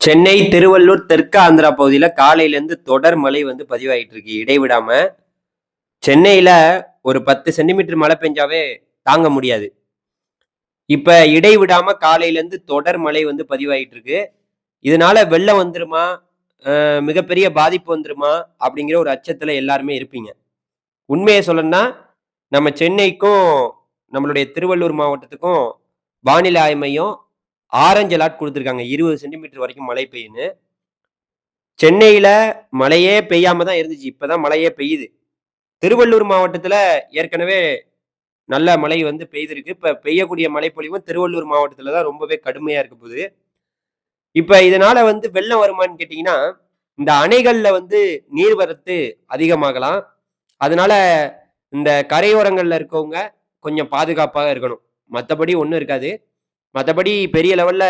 சென்னை, திருவள்ளூர், தெற்கு ஆந்திரா பகுதியில காலையிலேருந்து தொடர் மழை பதிவாயிட்டு இருக்கு. இடைவிடாம. சென்னையில ஒரு 10 சென்டிமீட்டர் மழை பெஞ்சாவே தாங்க முடியாது. இப்ப இடைவிடாம காலையிலேருந்து தொடர் மழை பதிவாயிட்டு இருக்கு. இதனால வெள்ளம் வந்துருமா? மிகப்பெரிய பாதிப்பு வந்துருமா? அப்படிங்கிற ஒரு அச்சத்துல எல்லாருமே இருப்பீங்க. உண்மைய சொல்லணும்னா, நம்ம சென்னைக்கும், நம்மளுடைய திருவள்ளூர் மாவட்டத்துக்கும் வானிலை ஆய்வு மையம் ஆரஞ்ச் அலர்ட் குடுத்துருக்காங்க. 20 சென்டிமீட்டர் வரைக்கும் மழை பெய்யும்னு. சென்னையில மழையே பெய்யாம தான் இருந்துச்சு. இப்ப தான் மழையே பெய்யுது. திருவள்ளூர் மாவட்டத்துல ஏற்கனவே நல்ல மழை பெய்திருக்கு. இப்ப பெய்யக்கூடிய மழைப்பொழிவும் திருவள்ளூர் மாவட்டத்துல தான் ரொம்பவே கடுமையா இருக்க போகுது. இப்ப இதனால வெள்ளம் வருமான்னு கேட்டீங்கன்னா, இந்த அணைகள்ல நீர்வரத்து அதிகமாகலாம். அதனால இந்த கரையோரங்கள்ல இருக்கவங்க கொஞ்சம் பாதுகாப்பாக இருக்கணும். மத்தபடி ஒண்ணும் இருக்காது. மத்தபடி பெரிய லெவல்ல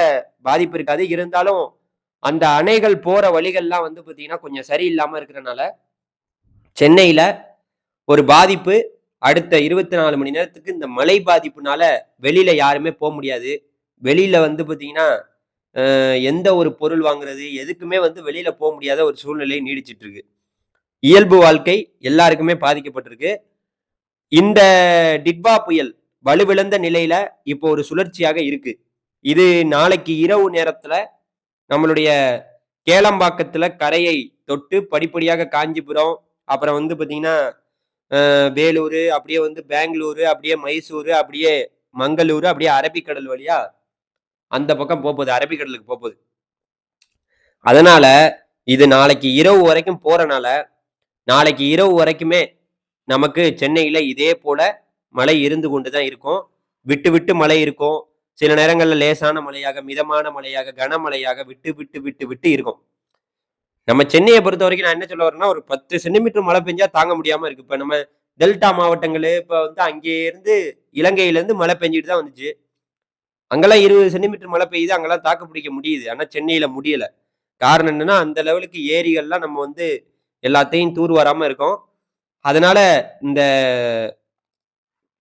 பாதிப்பு இருக்காது. இருந்தாலும் அந்த அணைகள் போற வழிகள்லாம் பார்த்தீங்கன்னா, கொஞ்சம் சரியில்லாம இருக்கிறனால, சென்னையில ஒரு பாதிப்பு அடுத்த 24 மணி நேரத்துக்கு இந்த மழை பாதிப்புனால வெளியில யாருமே முடியாது. வெளியில பார்த்தீங்கன்னா, எந்த ஒரு பொருள் வாங்குறது, எதுக்குமே வெளியில முடியாத ஒரு சூழ்நிலை நீடிச்சிட்டு இருக்கு. இயல்பு வாழ்க்கை எல்லாருக்குமே பாதிக்கப்பட்டிருக்கு. இந்த டிட்வா புயல் வலுவிழந்த நிலையில இப்போ ஒரு சுழற்சியாக இருக்கு. இது நாளைக்கு இரவு நேரத்துல நம்மளுடைய கேளம்பாக்கத்துல கரையை தொட்டு படிப்படியாக காஞ்சிபுரம், அப்புறம் பார்த்தீங்கன்னா, வேலூரு, அப்படியே பெங்களூரு, அப்படியே மைசூரு, அப்படியே மங்களூரு, அப்படியே அரபிக்கடல் வழியா அந்த பக்கம் போப்போது. அரபிக்கடலுக்கு போப்போது. அதனால இது நாளைக்கு இரவு வரைக்கும் போறனால, நாளைக்கு இரவு வரைக்குமே நமக்கு சென்னையில இதே போல மழை இருந்து கொண்டு தான் இருக்கும். விட்டு விட்டு மழை இருக்கும். சில நேரங்கள்ல லேசான மழையாக, மிதமான மழையாக, கனமழையாக விட்டு விட்டு விட்டு விட்டு இருக்கும். நம்ம சென்னைய பொறுத்தவரைக்கும் நான் என்ன சொல்ல வரேன்னா, ஒரு 10 சென்டிமீட்டர் மழை பெஞ்சா தாங்க முடியாம இருக்கு. இப்ப நம்ம டெல்டா மாவட்டங்களு, இப்ப அங்கேருந்து இலங்கையிலேருந்து மழை பெஞ்சுட்டு தான் வந்துச்சு. அங்கெல்லாம் 20 சென்டிமீட்டர் மழை பெய்யுது. அங்கெல்லாம் தாக்கு பிடிக்க முடியுது. ஆனா சென்னையில முடியல. காரணம் என்னன்னா, அந்த லெவலுக்கு ஏரிகள்லாம் நம்ம எல்லாத்தையும் தூர் வாராம இருக்கோம். அதனால இந்த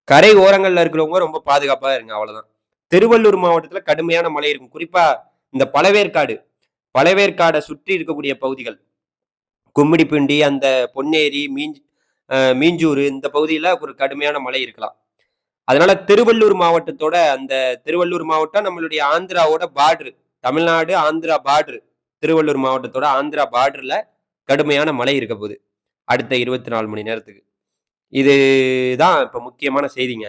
கரை ஓரங்கள்ல இருக்கிறவங்க ரொம்ப பாதுகாப்பா இருங்க. அவ்வளவுதான். திருவள்ளூர் மாவட்டத்துல கடுமையான மழை இருக்கும். குறிப்பா இந்த பழவேற்காடு, பழவேற்காட சுற்றி இருக்கக்கூடிய பகுதிகள். கும்மிடிப்பூண்டி, அந்த பொன்னேரி, மீஞ்சூரு இந்த பகுதியில ஒரு கடுமையான மழை இருக்கலாம். அதனால திருவள்ளூர் மாவட்டத்தோட அந்த திருவள்ளூர் மாவட்டம் நம்மளுடைய ஆந்திராவோட பார்டர். தமிழ்நாடு, ஆந்திரா பார்டர். திருவள்ளூர் மாவட்டத்தோட ஆந்திரா பார்டர்ல கடுமையான மழை இருக்க போகுது. அடுத்த 24 மணி நேரத்துக்கு. இதுதான் இப்ப முக்கியமான செய்திங்க.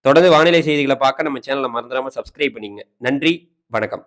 தொடர்ந்து வானிலை செய்திகள பார்க்க நம்ம சேனல மறந்துடாம சப்ஸ்கிரைப் பண்ணிக்கங்க. நன்றி, வணக்கம்.